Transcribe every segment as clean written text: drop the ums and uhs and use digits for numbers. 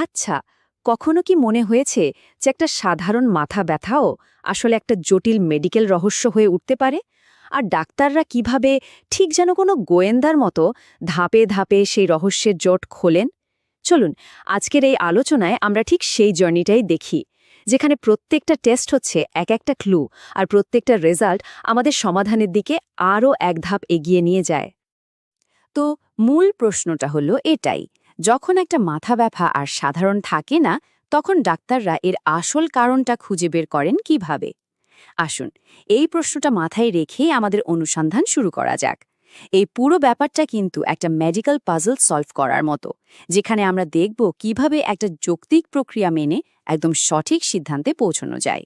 আচ্ছা, কখনো কি মনে হয়েছে যে একটা সাধারণ মাথা ব্যথাও আসলে একটা জটিল মেডিকেল রহস্য হয়ে উঠতে পারে? আর ডাক্তাররা কিভাবে ঠিক যেন কোনো গোয়েন্দার মতো ধাপে ধাপে সেই রহস্যের জট খোলেন? চলুন, আজকের এই আলোচনায় আমরা ঠিক সেই জার্নিটাই দেখি, যেখানে প্রত্যেকটা টেস্ট হচ্ছে এক একটা ক্লু, আর প্রত্যেকটা রেজাল্ট আমাদের সমাধানের দিকে আরও এক ধাপ এগিয়ে নিয়ে যায়। তো মূল প্রশ্নটা হলো এটাই, যখন একটা মাথা ব্যথা আর সাধারণ থাকে না, তখন ডাক্তাররা এর আসল কারণটা খুঁজে বের করেন কিভাবে? আসুন, এই প্রশ্নটা মাথায় রেখেই আমাদের অনুসন্ধান শুরু করা যাক। এই পুরো ব্যাপারটা কিন্তু একটা মেডিকেল পাজল সলভ করার মতো, যেখানে আমরা দেখব কিভাবে একটা যৌক্তিক প্রক্রিয়া মেনে একদম সঠিক সিদ্ধান্তে পৌঁছানো যায়।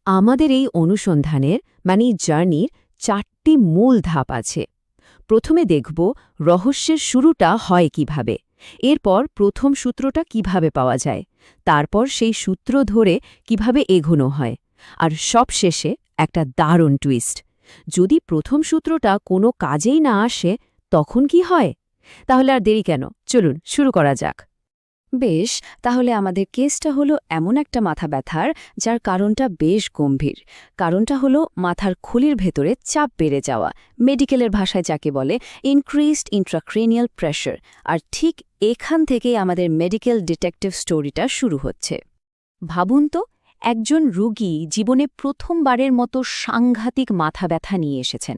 আমাদের এই অনুসন্ধানের জার্নির 4টি মূল ধাপ আছে। প্রথমে দেখব রহস্যের শুরুটা হয় কিভাবে, এরপর প্রথম সূত্রটা কিভাবে পাওয়া যায়, তারপর সেই সূত্র ধরে কিভাবে এগোনো হয়, আর সবশেষে একটা দারুণ টুইস্ট। যদি প্রথম সূত্রটা কোনো কাজেই না আসে, তখন কি হয়? তাহলে আর দেরি কেন, চলুন শুরু করা যাক। বেশ, তাহলে আমাদের কেসটা হলো এমন একটা মাথা ব্যথার যার কারণটা বেশ গম্ভীর। কারণটা হলো মাথার খুলির ভেতরে চাপ বেড়ে যাওয়া, মেডিকেলের ভাষায় যাকে বলে ইনক্রিজড ইন্ট্রাক্রেনিয়াল প্রেশার। আর ঠিক এখান থেকেই আমাদের মেডিকেল ডিটেকটিভ স্টোরিটা শুরু হচ্ছে। ভাবুন তো, একজন রোগী জীবনে প্রথমবারের মতো সাংঘাতিক মাথা ব্যথা নিয়ে এসেছেন।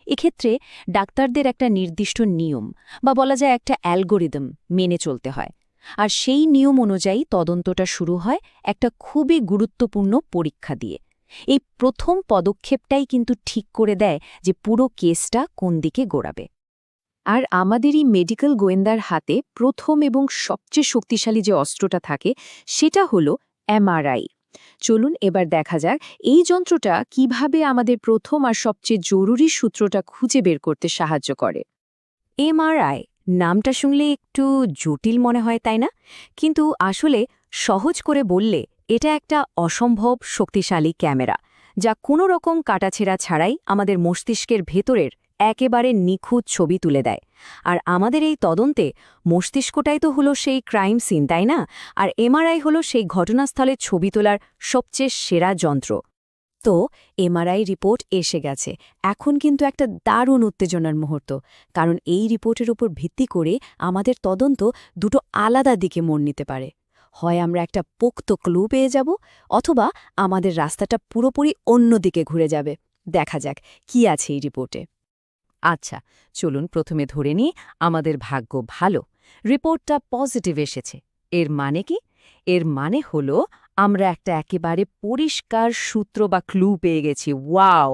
এক্ষেত্রে ডাক্তারদের একটা নির্দিষ্ট নিয়ম বা বলা যায় একটা অ্যালগোরিদম মেনে চলতে হয়। আর সেই নিয়ম অনুযায়ী তদন্তটা শুরু হয় একটা খুবই গুরুত্বপূর্ণ পরীক্ষা দিয়ে। এই প্রথম পদক্ষেপটাই কিন্তু ঠিক করে দেয় যে পুরো কেসটা কোন দিকে গড়াবে। আর আমাদের এই মেডিকেল গোয়েন্দার হাতে প্রথম এবং সবচেয়ে শক্তিশালী যে অস্ত্রটা থাকে, সেটা হলো এমআরআই। চলুন এবার দেখা যাক এই যন্ত্রটা কিভাবে আমাদের প্রথম আর সবচেয়ে জরুরি সূত্রটা খুঁজে বের করতে সাহায্য করে। এমআরআই নামটা শুনলে একটু জটিল মনে হয়, তাই না? কিন্তু আসলে সহজ করে বললে এটা একটা অসম্ভব শক্তিশালী ক্যামেরা, যা কোনো রকম কাটাছেঁড়া ছাড়াই আমাদের মস্তিষ্কের ভেতরের একেবারে নিখুঁত ছবি তুলে দেয়। আর আমাদের এই তদন্তে মস্তিষ্কটাই তো হলো সেই ক্রাইম সিন, তাই না? আর এমআরআই হলো সেই ঘটনাস্থলের ছবি তোলার সবচেয়ে সেরা যন্ত্র। তো এমআরআই রিপোর্ট এসে গেছে। এখন কিন্তু একটা দারুণ উত্তেজনার মুহূর্ত, কারণ এই রিপোর্টের উপর ভিত্তি করে আমাদের তদন্ত দুটো আলাদা দিকে মোড় নিতে পারে। হয় আমরা একটা পোক্ত ক্লু পেয়ে যাব, অথবা আমাদের রাস্তাটা পুরোপুরি অন্য দিকে ঘুরে যাবে। দেখা যাক কি আছে এই রিপোর্টে। আচ্ছা, চলুন প্রথমে ধরে নিই আমাদের ভাগ্য ভালো, রিপোর্টটা পজিটিভ এসেছে। এর মানে কি? এর মানে হলো আমরা একটা একেবারে পরিষ্কার সূত্র বা ক্লু পেয়ে গেছি। ওয়াও!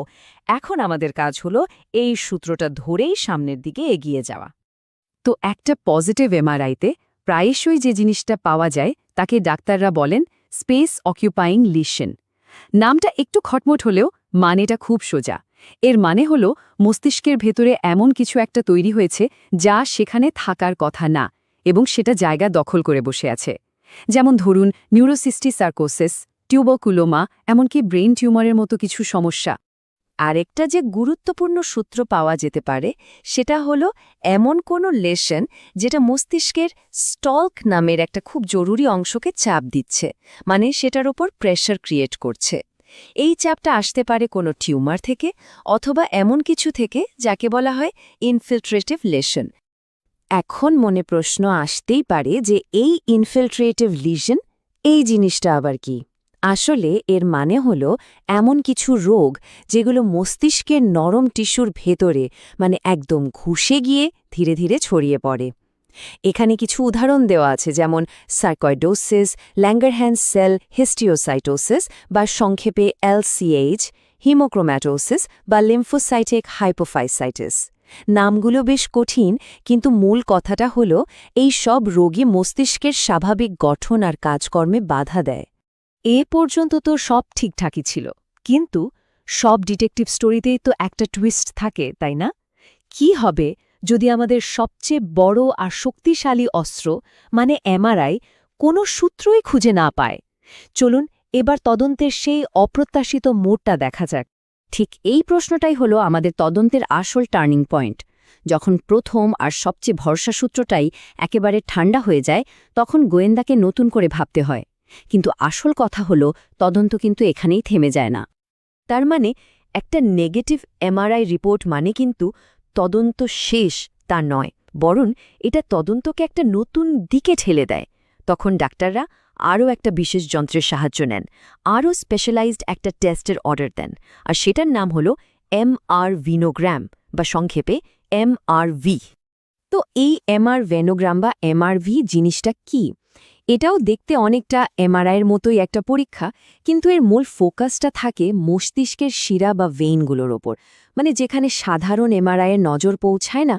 এখন আমাদের কাজ হলো এই সূত্রটা ধরেই সামনের দিকে এগিয়ে যাওয়া। তো একটা পজিটিভ এমআরআইতে প্রায়শই যে জিনিসটা পাওয়া যায় তাকে ডাক্তাররা বলেন স্পেস অকিউপাইং লিশন। নামটা একটু খটমট হলেও মানেটা খুব সোজা। এর মানে হলো মস্তিষ্কের ভেতরে এমন কিছু একটা তৈরি হয়েছে যা সেখানে থাকার কথা না, এবং সেটা জায়গা দখল করে বসে আছে। যেমন ধরুন নিউরোসিস্টিক সার্কোসিস, টিউবারকুলোমা, এমনকি ব্রেইন টিউমারের মতো কিছু সমস্যা। আরেকটা যে গুরুত্বপূর্ণ সূত্র পাওয়া যেতে পারে সেটা হলো এমন কোনো লেশন যেটা মস্তিষ্কের স্টল্ক নামের একটা খুব জরুরি অংশকে চাপ দিচ্ছে, মানে সেটার ওপর প্রেশার ক্রিয়েট করছে। এই চাপটা আসতে পারে কোনো টিউমার থেকে, অথবা এমন কিছু থেকে যাকে বলা হয় ইনফিলট্রেটিভ লেশন। এখন মনে প্রশ্ন আসতেই পারে যে এই ইনফিলট্রেটিভ লিশন, এই জিনিসটা আবার কি? আসলে এর মানে হলো এমন কিছু রোগ যেগুলো মস্তিষ্কের নরম টিস্যুর ভেতরে একদম ঘুষে গিয়ে ধীরে ধীরে ছড়িয়ে পড়ে। এখানে কিছু উদাহরণ দেওয়া আছে, যেমন সার্কয়েডোসিস, ল্যাঙ্গারহ্যান্স সেল হিস্টিওসাইটোসিস বা সংক্ষেপে এলসিএইচ, হিমোক্রোম্যাটোসিস বা লিম্ফোসাইটিক হাইপোফাইসাইটিস। নামগুলো বেশ কঠিন, কিন্তু মূল কথাটা হলো এই সব রোগী মস্তিষ্কের স্বাভাবিক গঠন আর কাজকর্মে বাধা দেয়। এ পর্যন্ত তো সব ঠিকঠাকই ছিল, কিন্তু সব ডিটেকটিভ স্টোরিতেই তো একটা টুইস্ট থাকে, তাই না? কি হবে যদি আমাদের সবচেয়ে বড় আর শক্তিশালী অস্ত্র এমআরআই কোনো সূত্রই খুঁজে না পায়? চলুন এবার তদন্তের সেই অপ্রত্যাশিত মোড়টা দেখা যাক। ঠিক এই প্রশ্নটাই হলো আমাদের তদন্তের আসল টার্নিং পয়েন্ট। যখন প্রথম আর সবচেয়ে ভরসা সূত্রটাই একেবারে ঠান্ডা হয়ে যায় তখন গোয়েন্দাকে নতুন করে ভাবতে হয়। কিন্তু আসল কথা হলো তদন্ত কিন্তু এখানেই থেমে যায় না। তার মানে একটা নেগেটিভ এমআরআই রিপোর্ট মানে কিন্তু তদন্ত শেষ তা নয়, বরং এটা তদন্তকে একটা নতুন দিকে ঠেলে দেয়। তখন ডাক্তাররা আরও একটা বিশেষ যন্ত্রের সাহায্য নেন, আরও স্পেশালাইজড একটা টেস্টের অর্ডার দেন, আর সেটার নাম হলো এমআর ভিনোগ্রাম বা সংক্ষেপে এমআরভি। তো এই এমআর ভেনোগ্রাম বা এমআরভি জিনিসটা কি? এটাও দেখতে অনেকটা এমআরআইয়ের মতোই একটা পরীক্ষা, কিন্তু এর মূল ফোকাসটা থাকে মস্তিষ্কের শিরা বা ভেইনগুলোর ওপর, মানে যেখানে সাধারণ এমআরআইয়ের নজর পৌঁছায় না।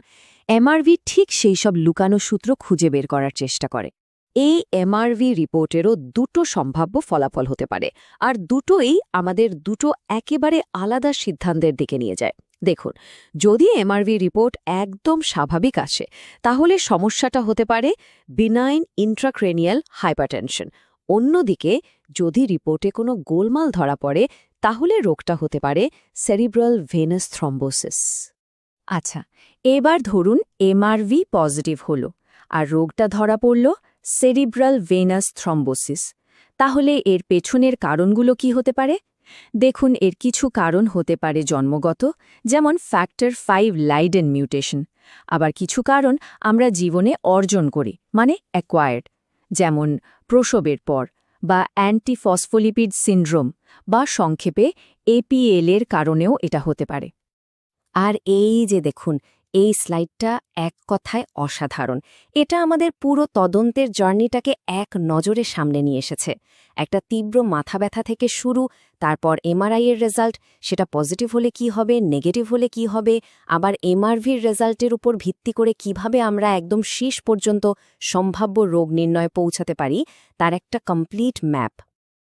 এমআরভি ঠিক সেই সব লুকানো সূত্র খুঁজে বের করার চেষ্টা করে। এই এমআরভি রিপোর্টেরও দুটো সম্ভাব্য ফলাফল হতে পারে, আর দুটোই আমাদের দুটো একেবারে আলাদা সিদ্ধান্তের দিকে নিয়ে যায়। দেখুন, যদি এমআরভি রিপোর্ট একদম স্বাভাবিক আসে তাহলে সমস্যাটা হতে পারে বিনাইন ইন্ট্রাক্রেনিয়াল হাইপারটেনশন। অন্যদিকে যদি রিপোর্টে কোনো গোলমাল ধরা পড়ে তাহলে রোগটা হতে পারে সেরিব্রাল ভেনাস থ্রম্বোসিস। আচ্ছা, এবার ধরুন এমআরভি পজিটিভ হলো আর রোগটা ধরা পড়ল সেরিব্রাল ভেনাস থ্রম্বোসিস। তাহলে এর পেছনের কারণগুলো কি হতে পারে? দেখুন, এর কিছু কারণ হতে পারে জন্মগত, যেমন ফ্যাক্টর 5 লাইডেন মিউটেশন। আবার কিছু কারণ আমরা জীবনে অর্জন করি, মানে অ্যাকোয়ার্ড, যেমন প্রসবের পর বা অ্যান্টিফসফোলিপিড সিন্ড্রোম বা সংক্ষেপে এপিএল এর কারণেও এটা হতে পারে। আর এই যে দেখুন, এই স্লাইডটা এক কথায় অসাধারণ। এটা আমাদের পুরো তদন্তের জার্নিটাকে এক নজরে সামনে নিয়ে এসেছে। একটা তীব্র মাথা ব্যথা থেকে শুরু, তারপর এমআরআই এর রেজাল্ট, সেটা পজিটিভ হলে কি হবে, নেগেটিভ হলে কি হবে, আবার এমআরভির রেজাল্টের উপর ভিত্তি করে কিভাবে আমরা একদম শেষ পর্যন্ত সম্ভাব্য রোগ নির্ণয়ে পৌঁছাতে পারি, তার একটা কমপ্লিট ম্যাপ।